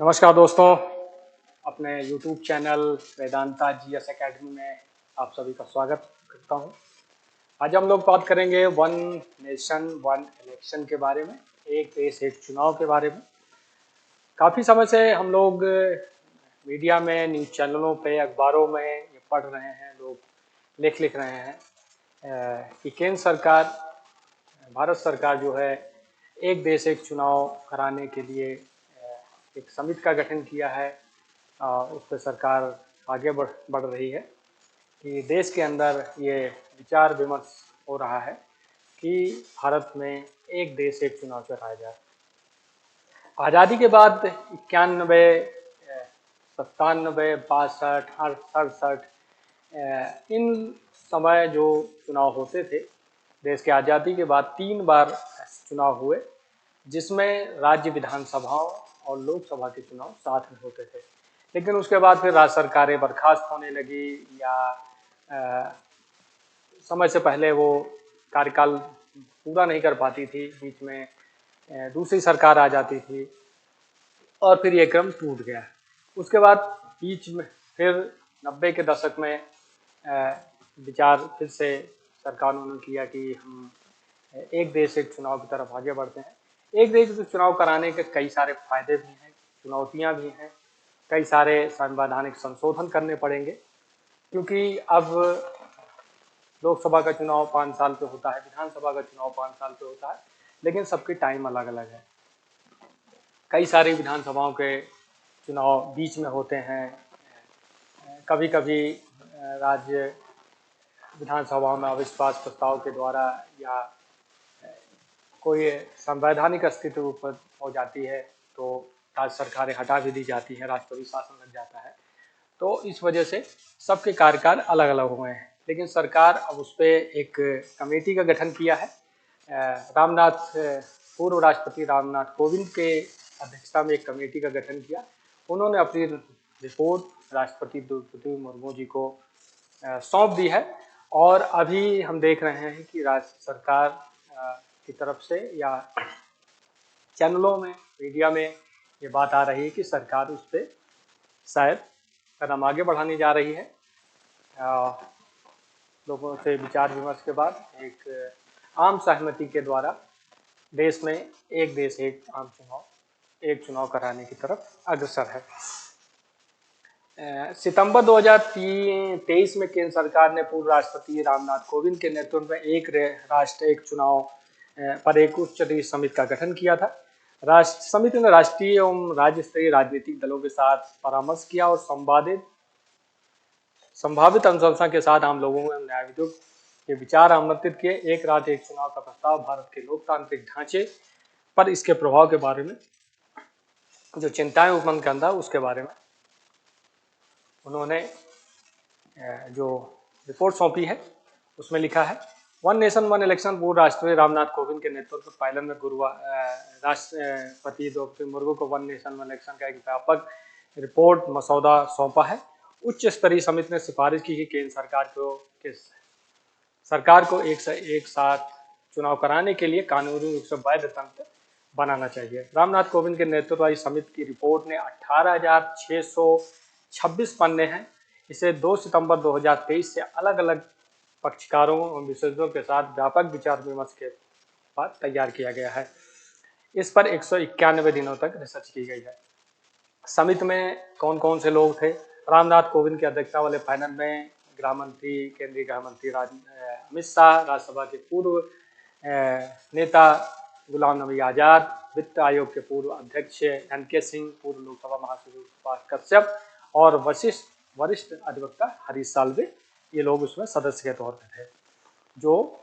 नमस्कार दोस्तों, अपने YouTube channel Vedanta GS academy में आप सभी का स्वागत करता हूं। आज हम लोग बात करेंगे वन नेशन वन इलेक्शन के बारे में, एक देश एक चुनाव के बारे में। काफ़ी समय से हम लोग मीडिया में, न्यूज़ चैनलों पे, अखबारों में ये पढ़ रहे हैं, लोग लिख रहे हैं कि केंद्र सरकार, भारत सरकार जो है एक देश एक चुनाव कराने के लिए एक समिति का गठन किया है। उस पर सरकार आगे बढ़ रही है कि देश के अंदर ये विचार विमर्श हो रहा है कि भारत में एक देश एक चुनाव कराया जाए। आज़ादी के बाद 91, 97, 62, 67 इन समय जो चुनाव होते थे, देश की आज़ादी के बाद 3 बार चुनाव हुए, जिसमें राज्य विधानसभाओं और लोकसभा के चुनाव साथ में होते थे। लेकिन उसके बाद फिर राज्य सरकारें बर्खास्त होने लगी या समय से पहले वो कार्यकाल पूरा नहीं कर पाती थी, बीच में दूसरी सरकार आ जाती थी और फिर ये क्रम टूट गया। उसके बाद बीच में फिर 90 के दशक में विचार फिर से सरकारों ने किया कि हम एक देश एक चुनाव की तरफ आगे बढ़ते हैं। एक देश एक चुनाव कराने के कई सारे फायदे भी हैं, चुनौतियां भी हैं, कई सारे संवैधानिक संशोधन करने पड़ेंगे, क्योंकि अब लोकसभा का चुनाव 5 साल पे होता है, विधानसभा का चुनाव 5 साल पे होता है, लेकिन सबकी टाइम अलग अलग है। कई सारी विधानसभाओं के चुनाव बीच में होते हैं, कभी कभी राज्य विधानसभा में अविश्वास प्रस्ताव के द्वारा या कोई संवैधानिक स्थिति उत्पन्न हो जाती है तो राज्य सरकारें हटा भी दी जाती हैं, राष्ट्रपति शासन लग जाता है। तो इस वजह से सबके कार्यकाल अलग अलग हुए हैं, लेकिन सरकार अब उस पर एक कमेटी का गठन किया है। पूर्व राष्ट्रपति रामनाथ कोविंद के अध्यक्षता में एक कमेटी का गठन किया। उन्होंने अपनी रिपोर्ट राष्ट्रपति द्रौपदी मुर्मू जी को सौंप दी है और अभी हम देख रहे हैं कि राज्य सरकार की तरफ से या चैनलों में, मीडिया में ये बात आ रही है कि सरकार उस पर शायद कदम आगे बढ़ाने जा रही है। लोगों से विचार विमर्श के बाद एक आम सहमति के द्वारा देश में एक देश एक चुनाव कराने की तरफ अग्रसर है। सितंबर 2023 में केंद्र सरकार ने पूर्व राष्ट्रपति रामनाथ कोविंद के नेतृत्व में एक राष्ट्र एक चुनाव पर एक उच्च स्तरीय समिति का गठन किया था। समिति ने राष्ट्रीय एवं राज्य स्तरीय राजनीतिक दलों के साथ परामर्श किया और संभावित अनुशंसा के साथ आम लोगों में न्यायविदों के विचार आमंत्रित किए। एक राज्य एक चुनाव का प्रस्ताव भारत के लोकतांत्रिक ढांचे पर इसके प्रभाव के बारे में जो चिंताएं उत्पन्न करता है, उसके बारे में उन्होंने जो रिपोर्ट सौंपी है उसमें लिखा है, वन नेशन वन इलेक्शन पूर्व राष्ट्रपति रामनाथ कोविंद के नेतृत्व में पायलन में गुरुवार राष्ट्रपति द्रौपदी मुर्मू को वन नेशन वन इलेक्शन का एक व्यापक रिपोर्ट मसौदा सौंपा है। उच्च स्तरीय समिति ने सिफारिश की कि केंद्र सरकार को एक साथ चुनाव कराने के लिए कानूनी रूप से वैध तंत्र बनाना चाहिए। रामनाथ कोविंद के नेतृत्व वाली समिति की रिपोर्ट ने 18,626 पन्ने हैं। इसे 2 सितंबर 2023 से अलग अलग पक्षकारों और विशेषज्ञों के साथ व्यापक विचार विमर्श के बाद तैयार किया गया है। इस पर 191 दिनों तक रिसर्च की गई है। समिति में कौन कौन से लोग थे? रामनाथ कोविंद की अध्यक्षता वाले पैनल में गृह मंत्री, केंद्रीय गृह मंत्री अमित शाह, राज्यसभा के पूर्व नेता गुलाम नबी आजाद, वित्त आयोग के पूर्व अध्यक्ष NK सिंह, पूर्व लोकसभा महासचिव सुभाष कश्यप और वरिष्ठ अधिवक्ता हरीश साल्वे, ये लोग उसमें सदस्य के तौर पर थे जो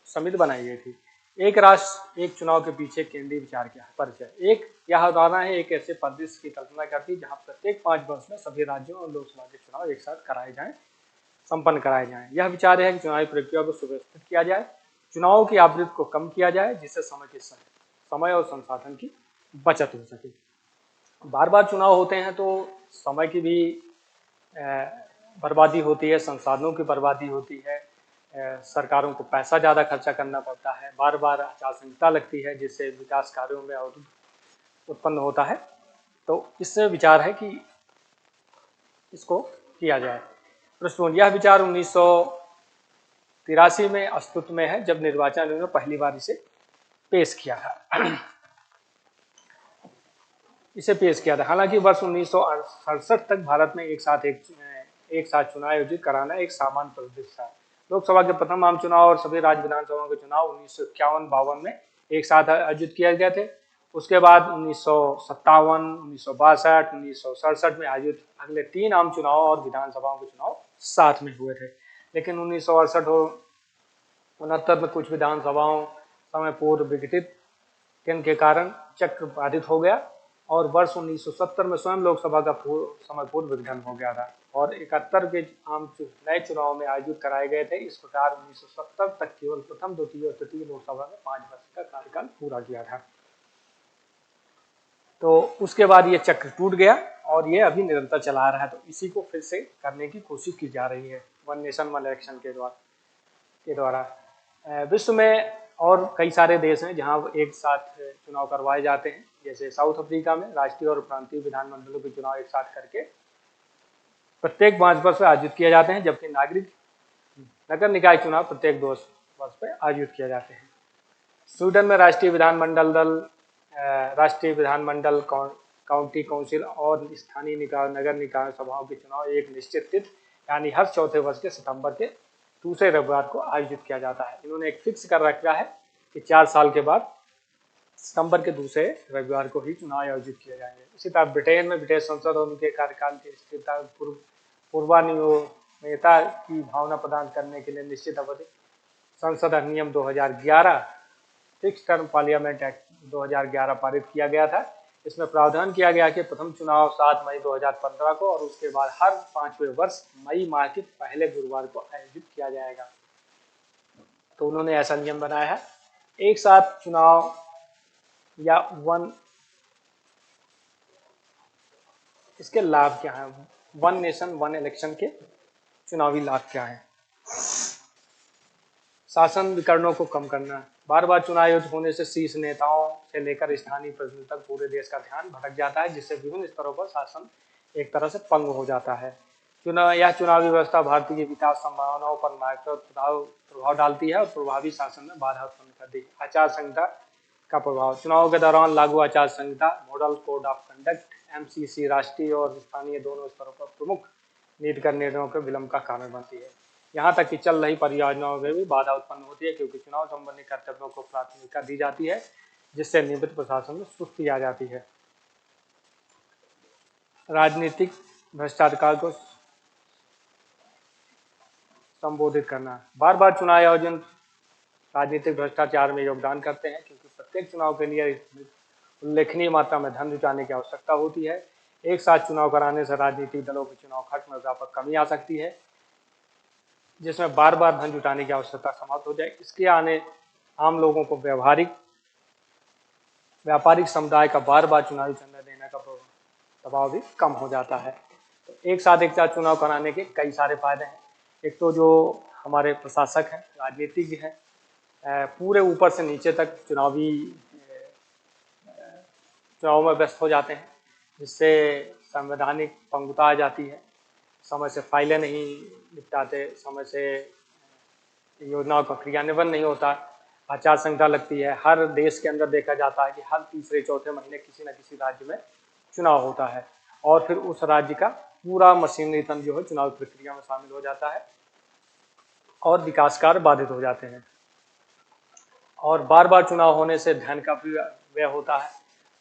समिति बनाई गई थी। एक राष्ट्र एक चुनाव के पीछे केंद्रीय विचार क्या है? परिचय। एक यह धारणा है एक ऐसे परिदृश्य की कल्पना करती है जहां प्रत्येक 5 वर्ष में सभी राज्यों और लोकसभा के चुनाव एक साथ संपन्न कराए जाएं। यह विचार है कि चुनावी प्रक्रिया को सुव्यवस्थित किया जाए, चुनावों की आवृत्ति को कम किया जाए, जिससे समय और संसाधन की बचत हो सके। बार बार चुनाव होते हैं तो समय की भी बर्बादी होती है, संसाधनों की बर्बादी होती है, सरकारों को पैसा ज़्यादा खर्चा करना पड़ता है, बार बार आचार संहिता लगती है, जिससे विकास कार्यों में अवरोध उत्पन्न होता है। तो इससे विचार है कि इसको किया जाए। पृष्ठभूमि, यह विचार 1983 में अस्तित्व में है, जब निर्वाचन आयोग ने पहली बार पेश किया था इसे पेश किया था। हालांकि वर्ष 1967 तक भारत में एक साथ चुनाव आयोजित कराना एक सामान्य परिदृश्य था। लोकसभा के प्रथम आम चुनाव और सभी राज्य विधानसभाओं के चुनाव 1951-52 में एक साथ आयोजित किए गए थे। उसके बाद 1957, 1962, 1967 में आयोजित अगले 3 आम चुनाव और विधानसभाओं के चुनाव साथ में हुए थे। लेकिन 1968 और 69 में कुछ विधानसभाओं समय पूर्व विघटित के कारण चक्र बाधित हो गया और वर्ष 1970 में स्वयं लोकसभा का समय पूर्व विघटन हो गया था और 71 के नए चुनाव में आयोजित कराए गए थे। इस प्रकार 1970 तक केवल प्रथम, द्वितीय और तृतीय लोकसभा में 5 वर्ष का कार्यकाल पूरा किया था। तो उसके बाद ये चक्र टूट गया और ये अभी निरंतर चला रहा है। तो इसी को फिर से करने की कोशिश की जा रही है वन नेशन वन इलेक्शन के द्वारा। विश्व में और कई सारे देश हैं जहां एक साथ चुनाव करवाए जाते हैं, जैसे साउथ अफ्रीका में राष्ट्रीय और प्रांतीय विधानमंडलों के चुनाव एक साथ करके प्रत्येक 5 वर्ष में आयोजित किए जाते हैं, जबकि नगर निकाय चुनाव प्रत्येक 2 वर्ष में आयोजित किए जाते हैं। स्वीडन में राष्ट्रीय विधानमंडल, काउंटी काउंसिल और स्थानीय निकाय नगर निकाय सभाओं के चुनाव एक निश्चित तिथि यानी हर चौथे वर्ष के सितंबर के दूसरे रविवार को आयोजित किया जाता है। इन्होंने एक फिक्स कर रखा है कि 4 साल के बाद सितंबर के दूसरे रविवार को ही चुनाव आयोजित किए जाएंगे। इसी तरह ब्रिटेन में ब्रिटिश संसद और उनके कार्यकाल की स्थिरता पूर्वानियमितता की भावना प्रदान करने के लिए निश्चित अवधि संसद अधिनियम 2011 फिक्स टर्म पार्लियामेंट एक्ट 2011 पारित किया गया था। इसमें प्रावधान किया गया कि प्रथम चुनाव 7 मई 2015 को और उसके बाद हर 5वें वर्ष मई माह के पहले गुरुवार को आयोजित किया जाएगा। तो उन्होंने ऐसा नियम बनाया है। एक साथ चुनाव या इसके लाभ क्या हैं? वन नेशन वन इलेक्शन के चुनावी लाभ क्या हैं? शासन विकरणों को कम करना। बार बार चुनाव आयोजित होने से शीर्ष नेताओं से लेकर स्थानीय प्रतिनिधि तक पूरे देश का ध्यान भटक जाता है, जिससे विभिन्न स्तरों पर शासन एक तरह से पंग हो जाता है। चुनावी व्यवस्था भारतीय की विकास संभावनाओं पर प्रभाव डालती है और प्रभावी शासन में बाधा उत्पन्न करती है। आचार संहिता का प्रभाव। चुनावों के दौरान लागू आचार संहिता, model code of conduct, MCC राष्ट्रीय और स्थानीय दोनों स्तरों पर प्रमुख नीतिगत निर्णयों के विलंब का कारण बनती है। यहाँ तक कि चल रही परियोजनाओं में भी बाधा उत्पन्न होती है, क्योंकि चुनाव संबंधी कर्तव्यों को प्राथमिकता दी जाती है, जिससे नियमित प्रशासन में सुस्ती आ जाती है। राजनीतिक भ्रष्टाचार को संबोधित करना। बार बार चुनाव आयोजन राजनीतिक भ्रष्टाचार में योगदान करते हैं, क्योंकि प्रत्येक चुनाव के लिए उल्लेखनीय मात्रा में धन जुटाने की आवश्यकता होती है। एक साथ चुनाव कराने से राजनीतिक दलों के चुनाव खर्च में व्यापक कमी आ सकती है, जिसमें बार बार धन जुटाने की आवश्यकता समाप्त हो जाए। इसके आने आम लोगों को व्यापारिक समुदाय का बार बार चुनावी चंदा देने का दबाव भी कम हो जाता है। तो एक साथ चुनाव कराने के कई सारे फायदे हैं। एक तो जो हमारे प्रशासक हैं, राजनीतिज्ञ हैं, पूरे ऊपर से नीचे तक चुनाव में व्यस्त हो जाते हैं, जिससे संवैधानिक पंगुता आ जाती है। समय से फाइलें नहीं निपटाते, समय से योजनाओं का क्रियान्वयन नहीं होता, आचार संहिता लगती है। हर देश के अंदर देखा जाता है कि हर तीसरे चौथे महीने किसी न किसी राज्य में चुनाव होता है और फिर उस राज्य का पूरा मशीनरी तंत्र जो है चुनाव प्रक्रिया में शामिल हो जाता है और विकास कार्य बाधित हो जाते हैं। और बार बार चुनाव होने से धन का भी व्यय होता है,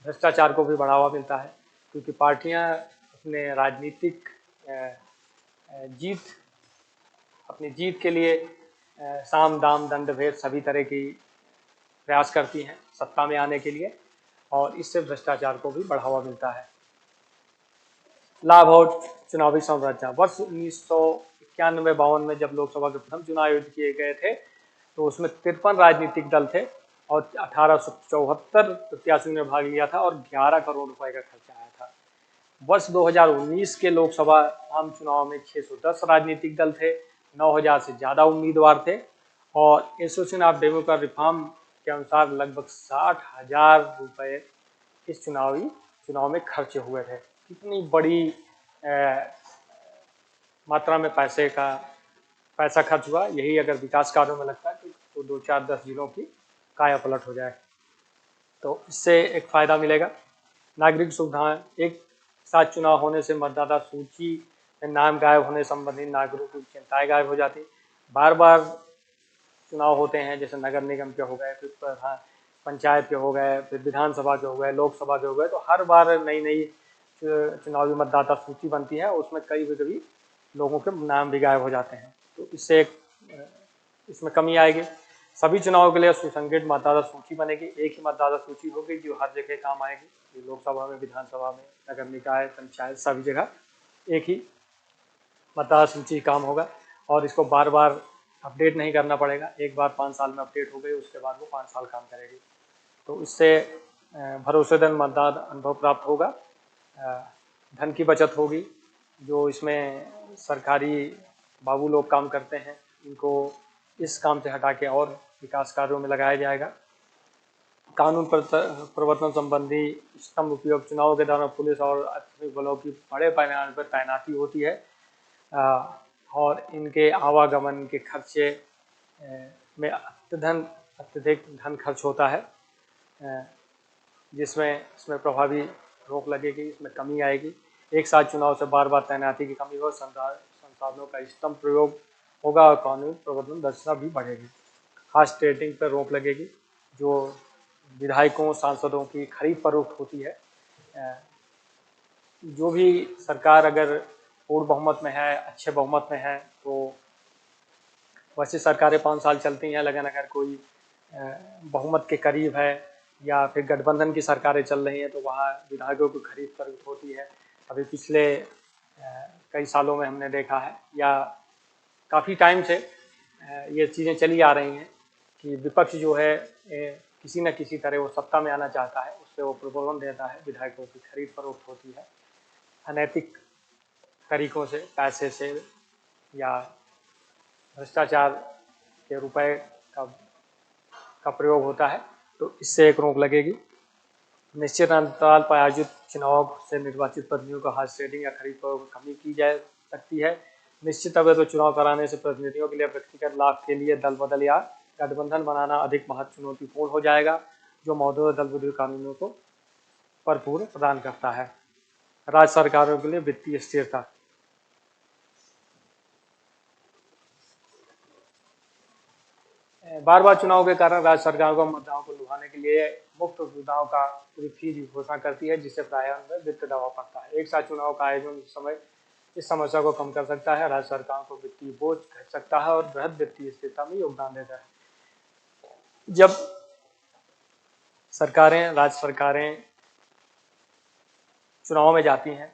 भ्रष्टाचार को भी बढ़ावा मिलता है, क्योंकि पार्टियां अपने राजनीतिक अपनी जीत के लिए साम दाम दंड भेद सभी तरह की प्रयास करती हैं सत्ता में आने के लिए, और इससे भ्रष्टाचार को भी बढ़ावा मिलता है। लाभ और चुनावी संरचना। वर्ष 1991-52 में जब लोकसभा के प्रथम चुनाव आयोजित किए गए थे, तो उसमें 53 राजनीतिक दल थे और 1874 प्रत्याशियों ने भाग लिया था और 11 करोड़ रुपए का खर्चा आया था। वर्ष 2019 के लोकसभा आम चुनाव में 610 राजनीतिक दल थे, 9000 से ज्यादा उम्मीदवार थे और एसोसिएशन ऑफ डेमोक्रेटिक रिफॉर्म के अनुसार लगभग 60,000 रुपए इस चुनावी चुनाव में खर्च हुए थे, कितनी बड़ी मात्रा में पैसा खर्च हुआ। यही अगर विकास कार्यों में लगता है तो 2 4 10 जिलों की काया पलट हो जाए। तो इससे एक फायदा मिलेगा। नागरिक सुविधाएं, एक साथ चुनाव होने से मतदाता सूची में नाम गायब होने संबंधी नागरिकों की चिंताएं गायब हो जाती। बार बार चुनाव होते हैं, जैसे नगर निगम के हो गए, फिर पंचायत के हो गए, फिर विधानसभा के हो गए, लोकसभा के हो गए, तो हर बार नई नई चुनावी मतदाता सूची बनती है, उसमें कई कभी लोगों के नाम भी गायब हो जाते हैं। तो इससे इसमें कमी आएगी। सभी चुनावों के लिए सुसंगठित मतदाता सूची बनेगी, एक ही मतदाता सूची होगी जो हर जगह काम आएगी। लोकसभा में, विधानसभा में, नगर निकाय, पंचायत, सभी जगह एक ही मतदाता सूची काम होगा और इसको बार बार अपडेट नहीं करना पड़ेगा। एक बार 5 साल में अपडेट हो गई, उसके बाद वो 5 साल काम करेगी। तो इससे भरोसेमंद मतदान अनुभव प्राप्त होगा, धन की बचत होगी। जो इसमें सरकारी बाबू लोग काम करते हैं, इनको इस काम से हटा के और विकास कार्यों में लगाया जाएगा। कानून प्रवर्तन संबंधी स्तंभ उपयोग, चुनाव के दौरान पुलिस और अर्धसैनिक बलों की बड़े पैमाने पर तैनाती होती है और इनके आवागमन के खर्चे में अत्यधिक धन खर्च होता है, जिसमें इसमें प्रभावी रोक लगेगी, इसमें कमी आएगी। एक साथ चुनाव से बार बार तैनाती की कमी हो, संसाधनों का इष्टतम प्रयोग होगा और कानून प्रवर्तन दक्षता भी बढ़ेगी। खास ट्रेडिंग पर रोक लगेगी, जो विधायकों सांसदों की खरीद फरोख्त होती है। जो भी सरकार अगर पूर्ण बहुमत में है, अच्छे बहुमत में है, तो वैसे सरकारें 5 साल चलती हैं, लेकिन अगर कोई बहुमत के करीब है या फिर गठबंधन की सरकारें चल रही हैं तो वहाँ विधायकों की खरीद फरोख्त होती है। अभी पिछले कई सालों में हमने देखा है, या काफ़ी टाइम से ये चीज़ें चली आ रही हैं कि विपक्ष जो है किसी न किसी तरह वो सत्ता में आना चाहता है, उससे वो प्रलोभन देता है, विधायकों की खरीद फरोख्त होती है, अनैतिक तरीकों से, पैसे से या भ्रष्टाचार के रुपए का प्रयोग होता है। तो इससे एक रोक लगेगी। निश्चित अंतराल पर आयोजित चुनाव से निर्वाचित प्रतिनिधियों का हाथ ट्रेडिंग या खरीद फरोख्त में कमी की जा सकती है। निश्चित तौर पर चुनाव कराने से प्रतिनिधियों के लिए व्यक्तिगत लाभ के लिए दल बदल या गठबंधन बनाना अधिक महत्व चुनौतीपूर्ण हो जाएगा, जो मौजूदा दल बदल कानूनों को भरपूर प्रदान करता है। राज्य सरकारों के लिए वित्तीय स्थिरता, बार बार चुनाव के कारण राज्य सरकार को मतदाताओं को लुभाने के लिए मुफ्त सुविधाओं का पूरी फीस की घोषणा करती है, जिससे प्राय में वित्त दबाव पड़ता है। एक साथ चुनाव का आयोजन इस समस्या को कम कर सकता है, राज्य सरकारों को वित्तीय बोझ घट सकता है और बृहद वित्तीय स्थिरता में योगदान देता है। जब राज्य सरकारें चुनाव में जाती हैं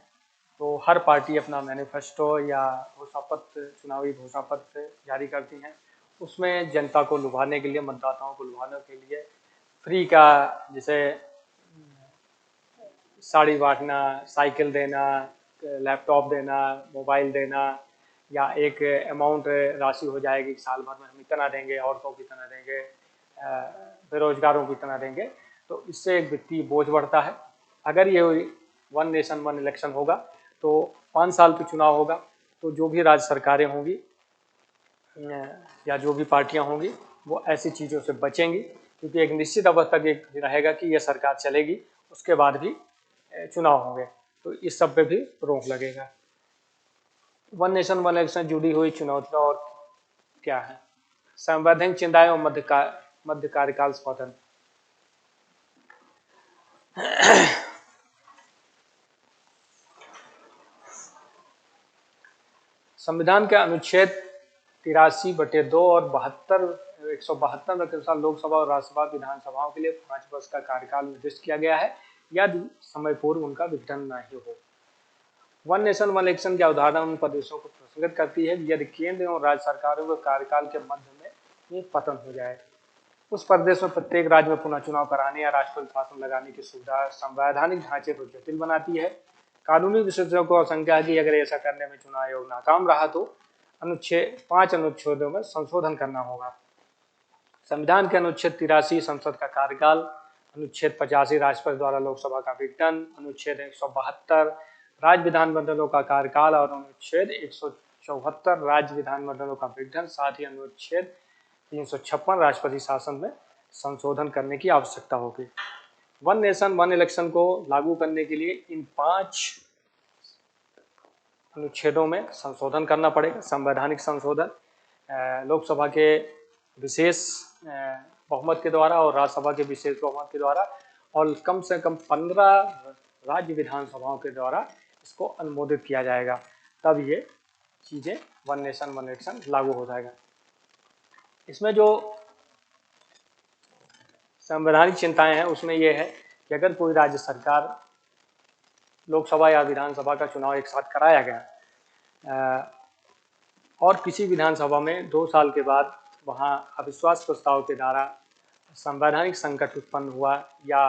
तो हर पार्टी अपना मैनिफेस्टो या चुनावी घोषणा पत्र जारी करती हैं। उसमें जनता को लुभाने के लिए, मतदाताओं को लुभाने के लिए फ्री का, जैसे साड़ी बांटना, साइकिल देना, लैपटॉप देना, मोबाइल देना, या एक अमाउंट राशि हो जाएगी, साल भर में हम इतना देंगे, औरतों की इतना देंगे, बेरोजगारों की इतना देंगे। तो इससे एक वित्तीय बोझ बढ़ता है। अगर ये 1 नेशन 1 इलेक्शन होगा तो 5 साल पे चुनाव होगा, तो जो भी राज्य सरकारें होंगी या जो भी पार्टियां होंगी वो ऐसी चीज़ों से बचेंगी, क्योंकि एक निश्चित अवस्था तक एक रहेगा कि यह सरकार चलेगी, उसके बाद भी चुनाव होंगे, तो इस सब पे भी रोक लगेगा। 1 नेशन 1 इलेक्शन जुड़ी हुई चुनौतियां और क्या है? संवैधानिक चिंताएं और मध्य कार्यकाल स्वतंत्र। संविधान के अनुच्छेद 83/2 और 172 के अनुसार लोकसभा और राज्यसभा विधानसभाओं के लिए 5 वर्ष का कार्यकाल निर्दिष्ट किया गया है, यदि समय पूर्व उनका विघटन नहीं हो। 1 नेशन 1 इलेक्शन की अवधारणा उन प्रदेशों को प्रसंगित करती है यदि केंद्र एवं राज्य सरकारों के कार्यकाल के मध्य में पतन हो जाए। उस प्रदेश में प्रत्येक राज्य में पुनः चुनाव कराने या राष्ट्रपति शासन लगाने की सुविधा संवैधानिक ढांचे को जटिल बनाती है। कानूनी विशेषज्ञों को आशंका है कि अगर ऐसा करने में चुनाव आयोग नाकाम रहा तो 5 अनुच्छेदों में संशोधन करना होगा। संविधान के अनुच्छेद 83 संसद का कार्यकाल, अनुच्छेद 85 राष्ट्रपति द्वारा लोकसभा का विघटन, अनुच्छेद 172 राज्य विधानमंडलों का कार्यकाल और अनुच्छेद 174 राज्य विधानमंडलों का विघटन, साथ ही अनुच्छेद 356 राष्ट्रपति शासन में संशोधन करने की आवश्यकता होगी। वन नेशन वन इलेक्शन को लागू करने के लिए इन 5 अनुच्छेदों में संशोधन करना पड़ेगा। संवैधानिक संशोधन लोकसभा के विशेष बहुमत के द्वारा और राज्यसभा के विशेष बहुमत के द्वारा और कम से कम 15 राज्य विधानसभाओं के द्वारा इसको अनुमोदित किया जाएगा, तब ये चीज़ें वन नेशन वन इलेक्शन लागू हो जाएगा। इसमें जो संवैधानिक चिंताएं हैं उसमें ये है कि अगर कोई राज्य सरकार लोकसभा या विधानसभा का चुनाव एक साथ कराया गया और किसी विधानसभा में 2 साल के बाद वहाँ अविश्वास प्रस्ताव के द्वारा संवैधानिक संकट उत्पन्न हुआ या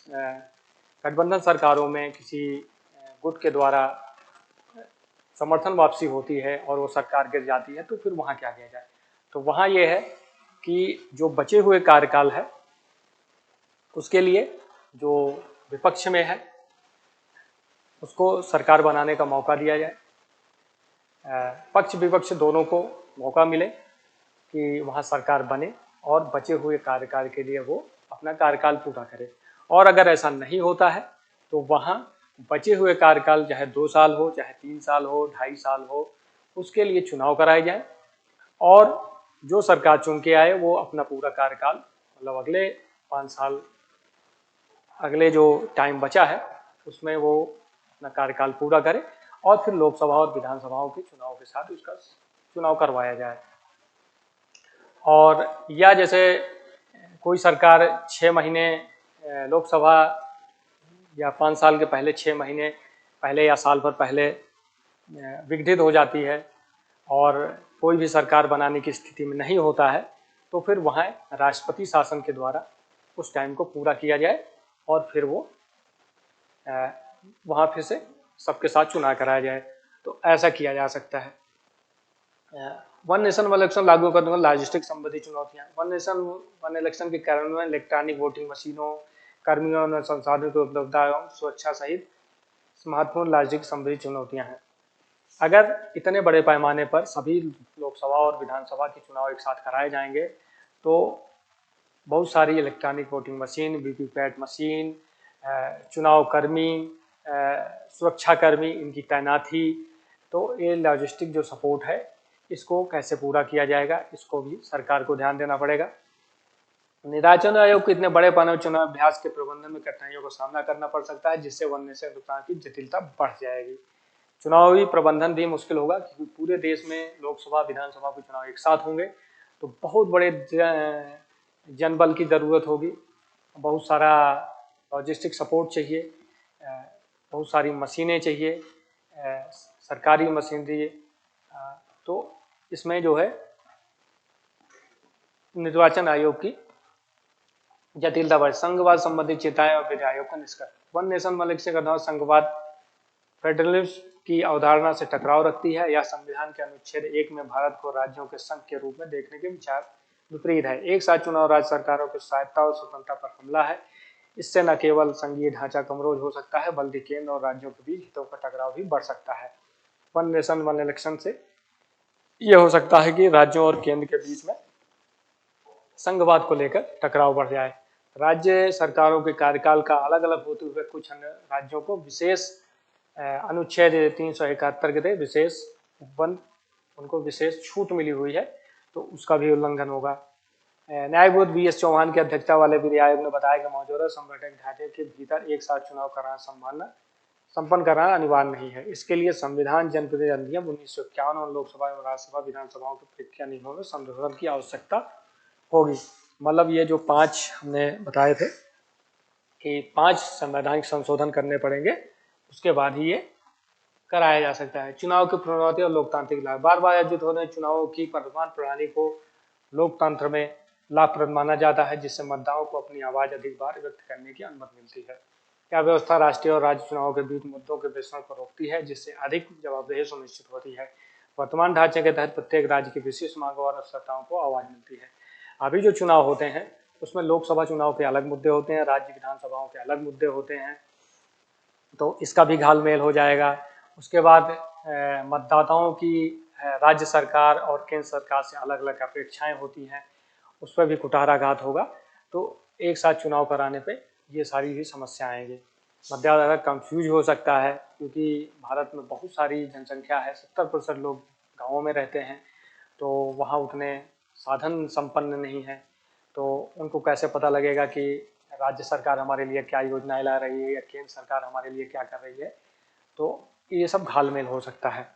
गठबंधन सरकारों में किसी गुट के द्वारा समर्थन वापसी होती है और वो सरकार गिर जाती है, तो फिर वहाँ क्या किया जाए। तो वहाँ ये है कि जो बचे हुए कार्यकाल है उसके लिए जो विपक्ष में है उसको सरकार बनाने का मौका दिया जाए, पक्ष विपक्ष दोनों को मौका मिले कि वहाँ सरकार बने और बचे हुए कार्यकाल के लिए वो अपना कार्यकाल पूरा करे। और अगर ऐसा नहीं होता है तो वहाँ बचे हुए कार्यकाल चाहे 2 साल हो, चाहे 3 साल हो, 2.5 साल हो, उसके लिए चुनाव कराए जाए और जो सरकार चुन के आए वो अपना पूरा कार्यकाल मतलब अगले 5 साल अगले जो टाइम बचा है उसमें वो अपना कार्यकाल पूरा करे और फिर लोकसभा और विधानसभाओं के चुनाव के साथ उसका चुनाव करवाया जाए। और या जैसे कोई सरकार 6 महीने लोकसभा या 5 साल के पहले 6 महीने पहले या साल भर पहले विघटित हो जाती है और कोई भी सरकार बनाने की स्थिति में नहीं होता है, तो फिर वहाँ राष्ट्रपति शासन के द्वारा उस टाइम को पूरा किया जाए और फिर वो वहाँ फिर से सबके साथ चुनाव कराया जाए। तो ऐसा किया जा सकता है। वन नेशन वन इलेक्शन लागू करने वाले लॉजिस्टिक संबंधी चुनौतियां। वन नेशन वन इलेक्शन के कार्यान्वयन इलेक्ट्रॉनिक वोटिंग मशीनों, कर्मियों और संसाधनों की उपलब्धता एवं सुरक्षा सहित महत्वपूर्ण लॉजिस्टिक संबंधी चुनौतियां हैं। अगर इतने बड़े पैमाने पर सभी लोकसभा और विधानसभा के चुनाव एक साथ कराए जाएंगे तो बहुत सारी electronic voting machine, VVPAT machine, चुनाव कर्मी, सुरक्षा कर्मी, इनकी तैनाती, तो ये लॉजिस्टिक जो सपोर्ट है इसको कैसे पूरा किया जाएगा, इसको भी सरकार को ध्यान देना पड़ेगा। निर्वाचन आयोग को इतने बड़े पैमाने चुनाव अभ्यास के प्रबंधन में कठिनाइयों का सामना करना पड़ सकता है, जिससे वन नेशन वन की जटिलता बढ़ जाएगी। चुनावी प्रबंधन भी मुश्किल होगा क्योंकि पूरे देश में लोकसभा विधानसभा के चुनाव एक साथ होंगे तो बहुत बड़े जनबल की ज़रूरत होगी, बहुत सारा लॉजिस्टिक सपोर्ट चाहिए, बहुत सारी मशीनें चाहिए, सरकारी मशीनरी। तो इसमें जो है निर्वाचन आयोग की जटिलता बढ़। संघवाद संबंधी चिंताएं और विधि आयोग का निष्कर्ष। वन नेशन वन इलेक्शन का संघवाद फेडरलिज्म की अवधारणा से टकराव रखती है। यह संविधान के अनुच्छेद 1 में भारत को राज्यों के संघ के रूप में देखने के विचार विपरीत है। एक साथ चुनाव राज्य सरकारों की स्वायत्तता और स्वतंत्रता पर हमला है। इससे न केवल संघीय ढांचा कमजोर हो सकता है बल्कि केंद्र और राज्यों के बीच हितों का टकराव भी बढ़ सकता है। वन नेशन वन इलेक्शन से यह हो सकता है कि राज्यों और केंद्र के बीच में संघवाद को लेकर टकराव बढ़ जाए। राज्य सरकारों के कार्यकाल का अलग अलग होते हुए कुछ अन्य राज्यों को विशेष अनुच्छेद 371 के तहत विशेष उनको विशेष छूट मिली हुई है, तो उसका भी उल्लंघन होगा। न्यायमूर्ति BS चौहान की अध्यक्षता वाले विधि आयोग ने बताया कि मौजूदा संवैधानिक ढांचे के भीतर एक साथ चुनाव संपन्न कराना अनिवार्य नहीं है। इसके लिए संविधान जनप्रतिनिधि अधिनियम 1951 और लोकसभा एवं राज्यसभा विधानसभाओं के परीक्षा नियमों में संशोधन की आवश्यकता होगी। मतलब ये जो 5 हमने बताए थे कि 5 संवैधानिक संशोधन करने पड़ेंगे, उसके बाद ही ये कराया जा सकता है। चुनाव की प्रणति और लोकतांत्रिक लाभ। बार बार आयोजित हो रहे चुनावों की वर्तमान प्रणाली को लोकतंत्र में लाभप्रद माना जाता है, जिससे मतदाताओं को अपनी आवाज अधिक बार व्यक्त करने की अनुमति मिलती है। यह व्यवस्था राष्ट्रीय और राज्य चुनावों के बीच मुद्दों के विश्लेषण को रोकती है, जिससे अधिक जवाबदेही सुनिश्चित होती है। वर्तमान ढांचे के तहत प्रत्येक राज्य की विशिष्ट मांगों और आवश्यकताओं को आवाज मिलती है। अभी जो चुनाव होते हैं उसमें लोकसभा चुनाव के अलग मुद्दे होते हैं, राज्य विधानसभाओं के अलग मुद्दे होते हैं, तो इसका भी घालमेल हो जाएगा। उसके बाद मतदाताओं की राज्य सरकार और केंद्र सरकार से अलग अलग अपेक्षाएं होती हैं, उस पर भी कुठाराघात होगा। तो एक साथ चुनाव कराने पे ये सारी भी समस्या आएंगी। मतदाता कंफ्यूज हो सकता है, क्योंकि भारत में बहुत सारी जनसंख्या है, 70% लोग गाँवों में रहते हैं, तो वहाँ उतने साधन संपन्न नहीं है, तो उनको कैसे पता लगेगा कि राज्य सरकार हमारे लिए क्या योजनाएं ला रही है या केंद्र सरकार हमारे लिए क्या कर रही है। तो ये सब घालमेल हो सकता है।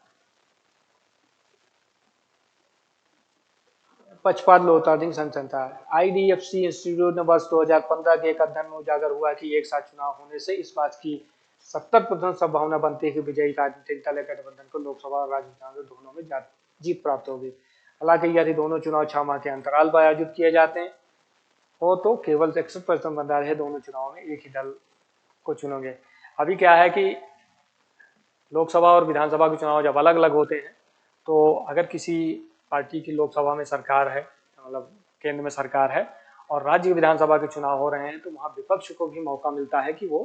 पक्षपात लोकतांत्रिक संस्था है। IDFC इंस्टीट्यूट ने वर्ष 2015 के एक अध्ययन में उजागर हुआ कि एक साथ चुनाव होने से इस बात की 70% संभावना बनती है कि विजयी राजनीतिक दल या गठबंधन को लोकसभा और राज्य विधानसभा दोनों में जीत प्राप्त होगी। हालांकि यदि दोनों चुनाव 6 माह के अंतराल पर आयोजित किए जाते हैं हो तो केवल 61% मतदाता है दोनों चुनावों में एक ही दल को चुनोगे। अभी क्या है कि लोकसभा और विधानसभा के चुनाव जब अलग अलग होते हैं, तो अगर किसी पार्टी की लोकसभा में सरकार है, मतलब केंद्र में सरकार है, और राज्य विधानसभा के चुनाव हो रहे हैं, तो वहाँ विपक्ष को भी मौका मिलता है कि वो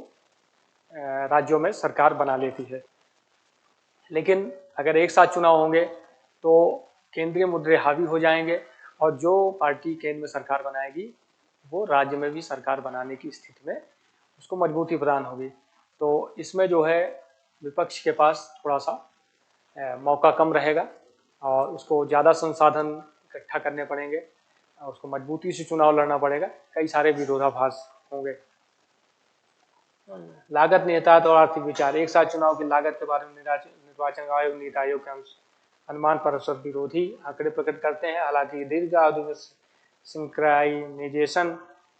राज्यों में सरकार बना लेती है। लेकिन अगर एक साथ चुनाव होंगे तो केंद्रीय मुद्दे हावी हो जाएंगे, और जो पार्टी केंद्र में सरकार बनाएगी वो राज्य में भी सरकार बनाने की स्थिति में उसको मजबूती प्रदान होगी। तो इसमें जो है विपक्ष के पास थोड़ा सा मौका कम रहेगा, और उसको ज़्यादा संसाधन इकट्ठा करने पड़ेंगे, उसको मजबूती से चुनाव लड़ना पड़ेगा, कई सारे विरोधाभास होंगे। लागत निहितार्थ और आर्थिक विचार। एक साथ चुनाव की लागत के बारे में निर्वाचन आयोग नीति आयोग के अनुमान परस्पर विरोधी आंकड़े प्रकट करते हैं। हालांकि दीर्घ अवधि में सिंक्राइनाइजेशन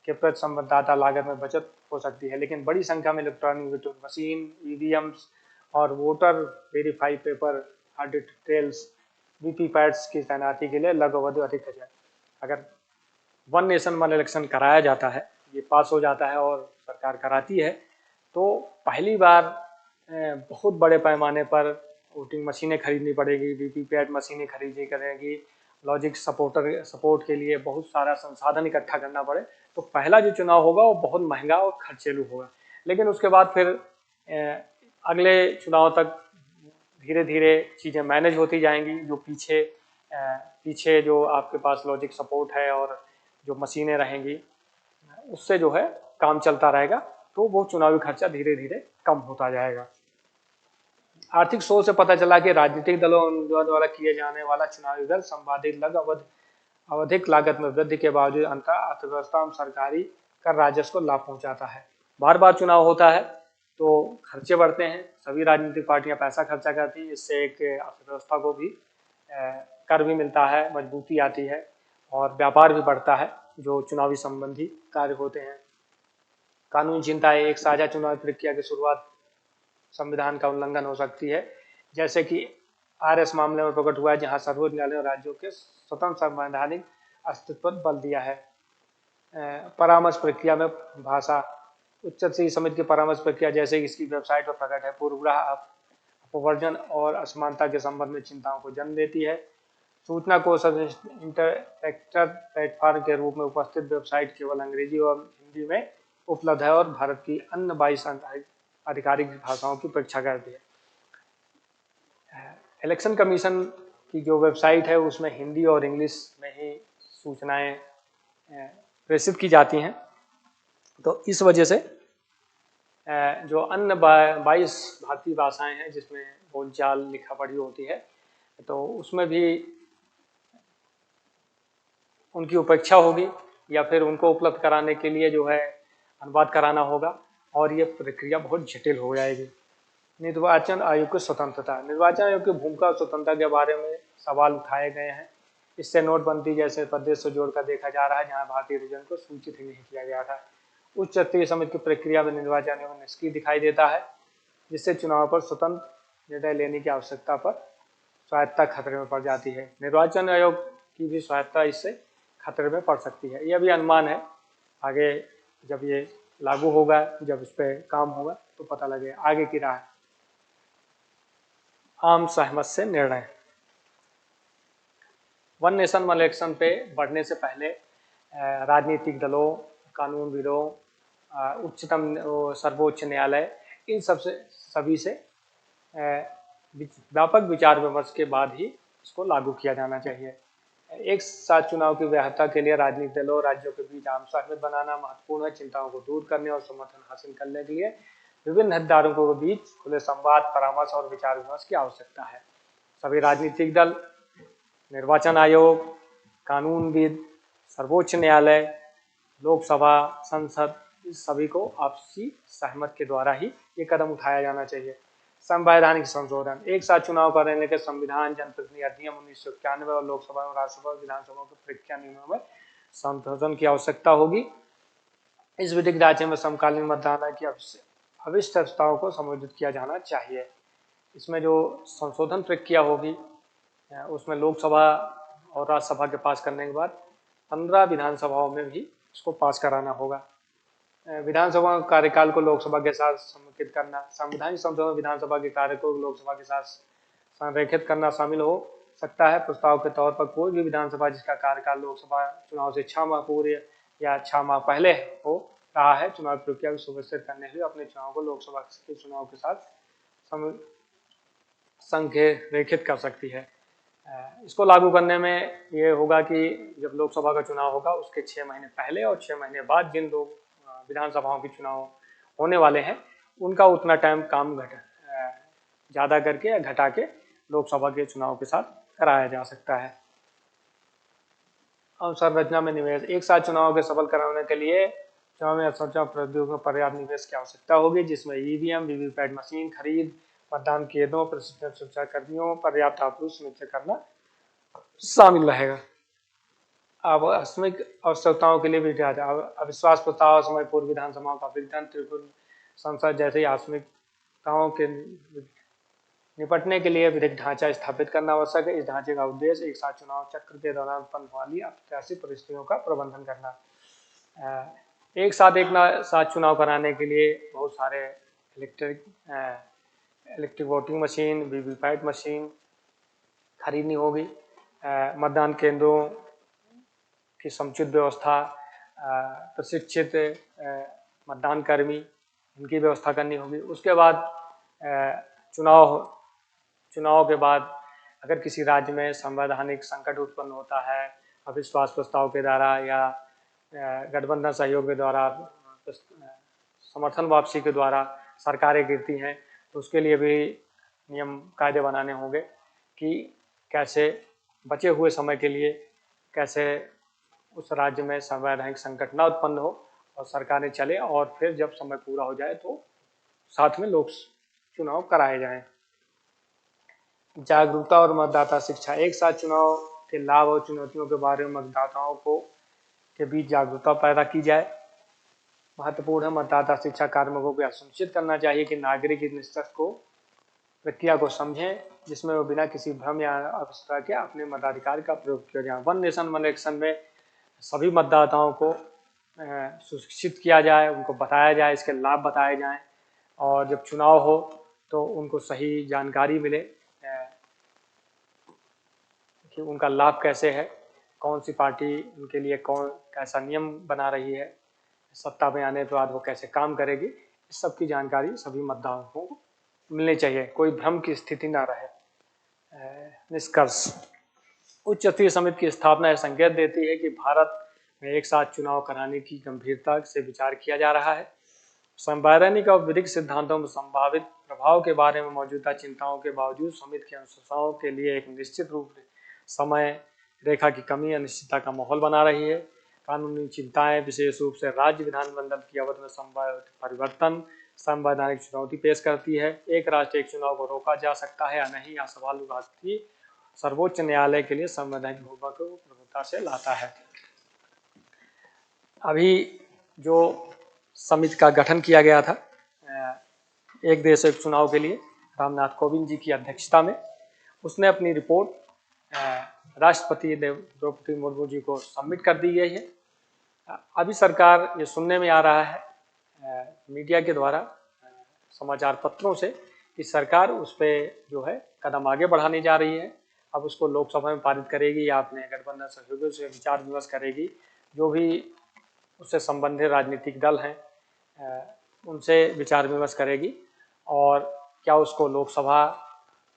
के प्रति संबंधदाता लागत में बचत हो सकती है, लेकिन बड़ी संख्या में इलेक्ट्रॉनिक वोटिंग मशीन, EVMs और voter verify paper details VPPATs की तैनाती के लिए लघु अवधि अधिक है। अगर वन नेशन वन इलेक्शन कराया जाता है, ये पास हो जाता है और सरकार कराती है, तो पहली बार बहुत बड़े पैमाने पर वोटिंग मशीनें खरीदनी पड़ेगी, VPPAT मशीनें खरीदी करेगी, लॉजिक सपोर्ट के लिए बहुत सारा संसाधन इकट्ठा करना पड़े। तो पहला जो चुनाव होगा वो बहुत महंगा और खर्चेलू होगा, लेकिन उसके बाद फिर अगले चुनाव तक धीरे धीरे चीज़ें मैनेज होती जाएंगी। जो पीछे जो आपके पास लॉजिक सपोर्ट है और जो मशीनें रहेंगी, उससे जो है काम चलता रहेगा, तो वो चुनावी खर्चा धीरे धीरे कम होता जाएगा। आर्थिक सोच से पता चला कि राजनीतिक दलों द्वारा किए जाने वाला चुनावी दल संपादित लघु आवधिक लागत में वृद्धि के बावजूद अंतर अर्थव्यवस्था में सरकारी कर राजस्व को लाभ पहुंचाता है। बार बार चुनाव होता है तो खर्चे बढ़ते हैं, सभी राजनीतिक पार्टियां पैसा खर्चा करती हैं, इससे एक अर्थव्यवस्था को भी कर भी मिलता है, मजबूती आती है और व्यापार भी बढ़ता है जो चुनावी संबंधी कार्य होते हैं। कानूनी चिंताएं। एक साझा चुनाव प्रक्रिया की शुरुआत संविधान का उल्लंघन हो सकती है, जैसे कि RS मामले में प्रकट हुआ है, जहां सर्वोच्च न्यायालय और राज्यों के स्वतंत्र संवैधानिक अस्तित्व पर बल दिया है। परामर्श प्रक्रिया में भाषा। उच्च समिति की परामर्श प्रक्रिया जैसे इसकी वेबसाइट पर प्रकट है, पूर्वाग्रह, अपवर्जन और असमानता के संबंध में चिंताओं को जन्म देती है। सूचना को सब इंटरएक्टर प्लेटफॉर्म के रूप में उपस्थित वेबसाइट केवल अंग्रेजी और हिंदी में उपलब्ध है और भारत की अन्य 22 आधिकारिक भाषाओं की परीक्षा करती है। इलेक्शन कमीशन की जो वेबसाइट है उसमें हिंदी और इंग्लिश में ही सूचनाएं प्रेषित की जाती हैं, तो इस वजह से जो अन्य 22 भारतीय भाषाएं हैं जिसमें बोलचाल लिखा पढ़ी होती है, तो उसमें भी उनकी उपेक्षा होगी या फिर उनको उपलब्ध कराने के लिए जो है अनुवाद कराना होगा, और ये प्रक्रिया बहुत जटिल हो जाएगी। निर्वाचन आयोग की स्वतंत्रता। निर्वाचन आयोग की भूमिका और स्वतंत्रता के बारे में सवाल उठाए गए हैं। इससे नोटबंदी जैसे प्रदेश से जोड़कर देखा जा रहा है, जहां भारतीय रीजन को सूचित ही नहीं किया गया था। उच्च स्तरीय समिति की प्रक्रिया में निर्वाचन आयोग निष्क्रिय दिखाई देता है, जिससे चुनाव पर स्वतंत्र निर्णय लेने की आवश्यकता पर स्वायत्तता खतरे में पड़ जाती है। निर्वाचन आयोग की भी स्वायत्तता इससे खतरे में पड़ सकती है। यह भी अनुमान है, आगे जब ये लागू होगा, जब इस पर काम होगा तो पता लगेगा आगे की राह। आम सहमत से निर्णय। वन नेशन वन इलेक्शन पे बढ़ने से पहले राजनीतिक दलों, कानूनविदों, सर्वोच्च न्यायालय, इन सभी से व्यापक विचार विमर्श के बाद ही इसको लागू किया जाना चाहिए। एक साथ चुनाव की व्याहता के लिए राजनीतिक दलों और राज्यों के बीच आम सहमति बनाना महत्वपूर्ण है। चिंताओं को दूर करने और समर्थन हासिल करने के लिए विभिन्न हितधारकों के बीच खुले संवाद, परामर्श और विचार विमर्श की आवश्यकता है। सभी राजनीतिक दल, निर्वाचन आयोग, कानूनविद, सर्वोच्च न्यायालय, लोकसभा, संसद, इस सभी को आपसी सहमति के द्वारा ही ये कदम उठाया जाना चाहिए। संवैधानिक संशोधन, एक साथ चुनाव कराने के संविधान, जनप्रतिनिधि अधिनियम 1991 और लोकसभा और राज्यसभा विधानसभा के परीक्षा नियमों में संशोधन की आवश्यकता होगी। इस विधिक ढांचे में समकालीन मतदान की भविष्य आवश्यकताओं को संबोधित किया जाना चाहिए। इसमें जो संशोधन प्रक्रिया होगी उसमें लोकसभा और राज्यसभा के पास करने के बाद 15 विधानसभाओं में भी इसको पास कराना होगा। विधानसभा कार्यकाल को लोकसभा के साथ समेकित करना, संवैधानिक संशोधन विधानसभा के कार्य को लोकसभा के साथ संरेखित करना शामिल हो सकता है। प्रस्ताव के तौर पर कोई भी विधानसभा जिसका कार्यकाल लोकसभा चुनाव से 6 माह पूर्व या 6 माह पहले हो रहा है, चुनाव प्रक्रिया को सुनिश्चित करने के लिए अपने चुनाव को लोकसभा के चुनाव के साथ संरेखित कर सकती है। इसको लागू करने में ये होगा कि जब लोकसभा का चुनाव होगा उसके 6 महीने पहले और 6 महीने बाद जिन दो विधानसभाओं के चुनाव होने वाले हैं उनका उतना टाइम काम ज़्यादा करके या घटा के लोकसभा के चुनाव के साथ कराया जा सकता है। अवसंरचना में निवेश, एक साथ चुनाव के सफल कराने के लिए चुनाव में अवसंरचना प्रौद्योगिकी में पर्याप्त निवेश की आवश्यकता होगी, जिसमें ईवीएम, वीवीपैट मशीन खरीद, मतदान केंद्रों, प्रशिक्षण सुरक्षा कर्मियों, पर्याप्त आपूर्ति सुनिश्चित करना शामिल रहेगा। अब आकस्मिक आवश्यकताओं के लिए भी अविश्वास प्रस्ताव, समय पूर्व विधानसभाओं का विघटन, त्रिकोण संसद जैसे आकस्मिकताओं के निपटने के लिए विधिक ढांचा स्थापित करना आवश्यक है। इस ढांचे का उद्देश्य एक साथ चुनाव चक्र के दौरान उत्पन्न वाली अप्रत्याशित परिस्थितियों का प्रबंधन करना। एक साथ चुनाव कराने के लिए बहुत सारे electric voting machine, VVPAT machine खरीदनी होगी। मतदान केंद्रों की समुचित व्यवस्था, प्रशिक्षित मतदान कर्मी, इनकी व्यवस्था करनी होगी। उसके बाद चुनाव के बाद अगर किसी राज्य में संवैधानिक संकट उत्पन्न होता है, अविश्वास प्रस्ताव के द्वारा या गठबंधन सहयोग के द्वारा, समर्थन वापसी के द्वारा सरकारें गिरती हैं, तो उसके लिए भी नियम कायदे बनाने होंगे कि कैसे बचे हुए समय के लिए कैसे उस राज्य में संवैधानिक संकट न उत्पन्न हो और सरकारें चले और फिर जब समय पूरा हो जाए तो साथ में लोक चुनाव कराए जाएं। जागरूकता और मतदाता शिक्षा, एक साथ चुनाव के लाभ और चुनौतियों के बारे में मतदाताओं के बीच जागरूकता पैदा की जाए। महत्वपूर्ण है मतदाता शिक्षा कार्मिकों को सुनिश्चित करना चाहिए कि नागरिक इस निष्कर्ष को प्रक्रिया को समझें जिसमें वो बिना किसी भ्रम या अवस्था के अपने मताधिकार का प्रयोग किया जाए। वन नेशन वन इलेक्शन में सभी मतदाताओं को सुशिक्षित किया जाए, उनको बताया जाए, इसके लाभ बताए जाएं और जब चुनाव हो तो उनको सही जानकारी मिले कि उनका लाभ कैसे है, कौन सी पार्टी उनके लिए कैसा नियम बना रही है, सत्ता में आने के बाद वो कैसे काम करेगी, इस सब की जानकारी सभी मतदाताओं को मिलनी चाहिए, कोई भ्रम की स्थिति ना रहे। निष्कर्ष, उच्च स्तरीय समिति की स्थापना संकेत देती है कि भारत में एक साथ चुनाव कराने की गंभीरता से विचार किया जा रहा है। संवैधानिक और विधिक सिद्धांतों में संभावित प्रभाव के बारे में मौजूदा चिंताओं के बावजूद समिति की अनुशंसाओं के लिए एक निश्चित रूप से समय रेखा की कमी अनिश्चितता का माहौल बना रही है। कानूनी चिंताएं विशेष रूप से राज्य विधानमंडल की अवधि में संभावित परिवर्तन संवैधानिक चुनौती पेश करती है। एक राष्ट्र एक चुनाव को रोका जा सकता है या नहीं, यह सवाल उठाती सर्वोच्च न्यायालय के लिए संवैधानिक भूमिका को प्रमुखता से लाता है। अभी जो समिति का गठन किया गया था एक देश एक चुनाव के लिए रामनाथ कोविंद जी की अध्यक्षता में, उसने अपनी रिपोर्ट राष्ट्रपति द्रौपदी मुर्मू जी को सबमिट कर दी गई है। अभी सरकार ये सुनने में आ रहा है मीडिया के द्वारा, समाचार पत्रों से, कि सरकार उस पर जो है कदम आगे बढ़ाने जा रही है। अब उसको लोकसभा में पारित करेगी या अपने गठबंधन सहयोगियों से विचार विमर्श करेगी जो भी उससे संबंधित राजनीतिक दल हैं उनसे विचार विमर्श करेगी और क्या उसको लोकसभा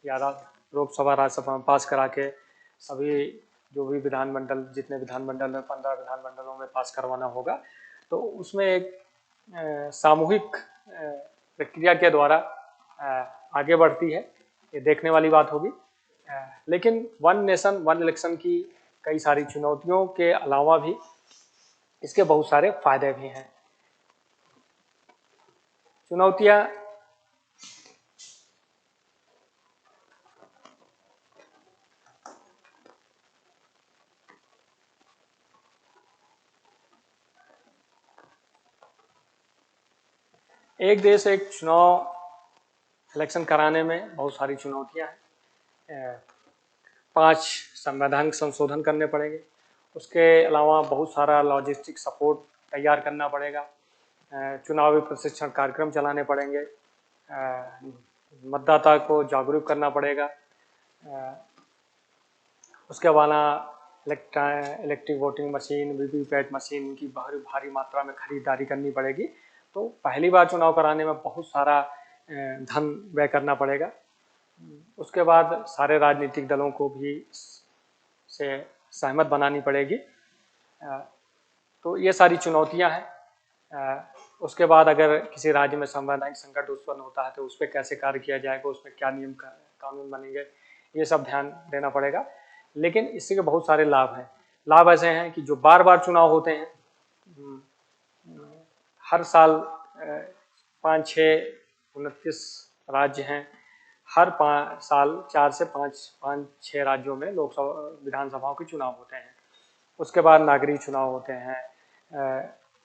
या लोकसभा राज्यसभा में पास करा के सभी जो भी विधानमंडल, जितने विधानमंडल हैं 15 विधानमंडलों में पास करवाना होगा। तो उसमें एक सामूहिक प्रक्रिया के द्वारा आगे बढ़ती है, ये देखने वाली बात होगी। लेकिन वन नेशन वन इलेक्शन की कई सारी चुनौतियों के अलावा भी इसके बहुत सारे फायदे भी हैं। चुनौतियां एक देश एक चुनाव इलेक्शन कराने में बहुत सारी चुनौतियां हैं। 5 संवैधानिक संशोधन करने पड़ेंगे, उसके अलावा बहुत सारा लॉजिस्टिक सपोर्ट तैयार करना पड़ेगा, चुनावी प्रशिक्षण कार्यक्रम चलाने पड़ेंगे, मतदाता को जागरूक करना पड़ेगा, उसके अलावा electric voting machine, VVPAT machine की भारी मात्रा में खरीदारी करनी पड़ेगी। तो पहली बार चुनाव कराने में बहुत सारा धन व्यय करना पड़ेगा। उसके बाद सारे राजनीतिक दलों को भी से सहमत बनानी पड़ेगी। तो ये सारी चुनौतियां हैं। उसके बाद अगर किसी राज्य में संवैधानिक संकट उत्पन्न होता है तो उस पर कैसे कार्य किया जाएगा, उसमें क्या नियम कानून बनेंगे, ये सब ध्यान देना पड़ेगा। लेकिन इससे के बहुत सारे लाभ हैं। लाभ ऐसे हैं कि जो बार बार चुनाव होते हैं, हर साल 5, 6, 29 राज्य हैं, हर 5 साल 4 से 5, 6 राज्यों में लोकसभा विधानसभाओं के चुनाव होते हैं। उसके बाद नागरिक चुनाव होते हैं,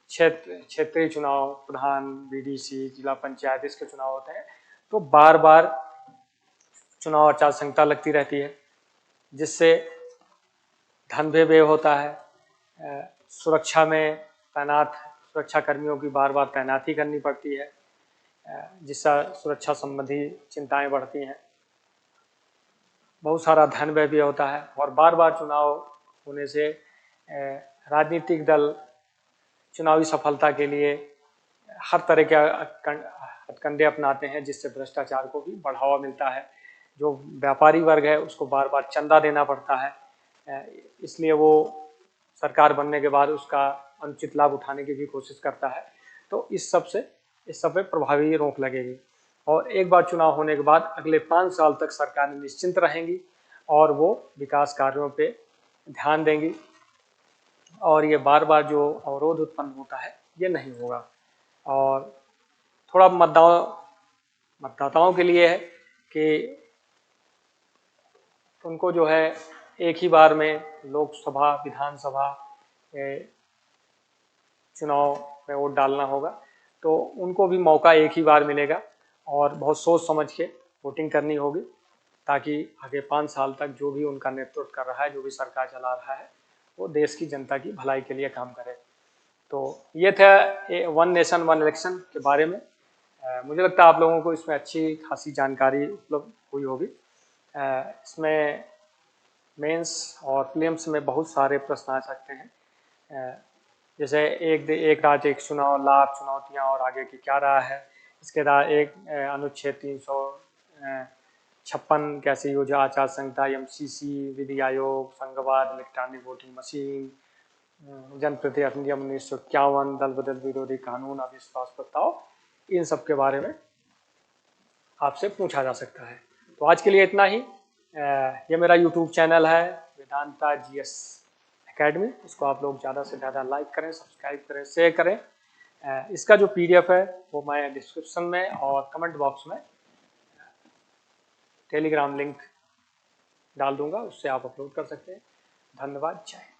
क्षेत्रीय चुनाव, प्रधान, बीडीसी, जिला पंचायत, इसके चुनाव होते हैं। तो बार बार चुनाव आचार संहिता लगती रहती है, जिससे धन व्यय होता है, सुरक्षा में तैनात सुरक्षा कर्मियों की बार बार तैनाती करनी पड़ती है, जिससे सुरक्षा संबंधी चिंताएं बढ़ती हैं, बहुत सारा धन व्यय भी होता है। और बार बार चुनाव होने से राजनीतिक दल चुनावी सफलता के लिए हर तरह के हथकंडे अपनाते हैं, जिससे भ्रष्टाचार को भी बढ़ावा मिलता है। जो व्यापारी वर्ग है उसको बार बार चंदा देना पड़ता है, इसलिए वो सरकार बनने के बाद उसका अनुचित लाभ उठाने की भी कोशिश करता है। तो इस सब पे प्रभावी रोक लगेगी। और एक बार चुनाव होने के बाद अगले 5 साल तक सरकार निश्चिंत रहेंगी और वो विकास कार्यों पे ध्यान देंगी, और ये बार बार जो अवरोध उत्पन्न होता है ये नहीं होगा। और थोड़ा मतदाताओं के लिए है कि उनको जो है एक ही बार में लोकसभा, विधानसभा चुनाव में वोट डालना होगा, तो उनको भी मौका एक ही बार मिलेगा और बहुत सोच समझ के वोटिंग करनी होगी, ताकि आगे 5 साल तक जो भी उनका नेतृत्व कर रहा है, जो भी सरकार चला रहा है, वो देश की जनता की भलाई के लिए काम करे। तो ये था वन नेशन वन इलेक्शन के बारे में। मुझे लगता है आप लोगों को इसमें अच्छी खासी जानकारी उपलब्ध हुई होगी। इसमें मेंस और प्रीलिम्स में बहुत सारे प्रश्न आ सकते हैं, जैसे एक राज्य एक चुनाव, लाभ, चुनौतियां और आगे की क्या राह है। इसके बाद एक अनुच्छेद 356 कैसी योजना, आचार संहिता, एमसीसी, विधि आयोग, संघवाद, इलेक्ट्रॉनिक वोटिंग मशीन, जनप्रतिनिधि अधिनियम 1951, दल बदल विरोधी कानून, अविश्वास प्रस्ताव, इन सब के बारे में आपसे पूछा जा सकता है। तो आज के लिए इतना ही। ये मेरा यूट्यूब चैनल है वेदांता जीएस एकेडमी, इसको आप लोग ज़्यादा से ज़्यादा लाइक करें, सब्सक्राइब करें, शेयर करें। इसका जो पीडीएफ है वो मैं डिस्क्रिप्शन में और कमेंट बॉक्स में टेलीग्राम लिंक डाल दूंगा, उससे आप अपलोड कर सकते हैं। धन्यवाद, जय हिंद।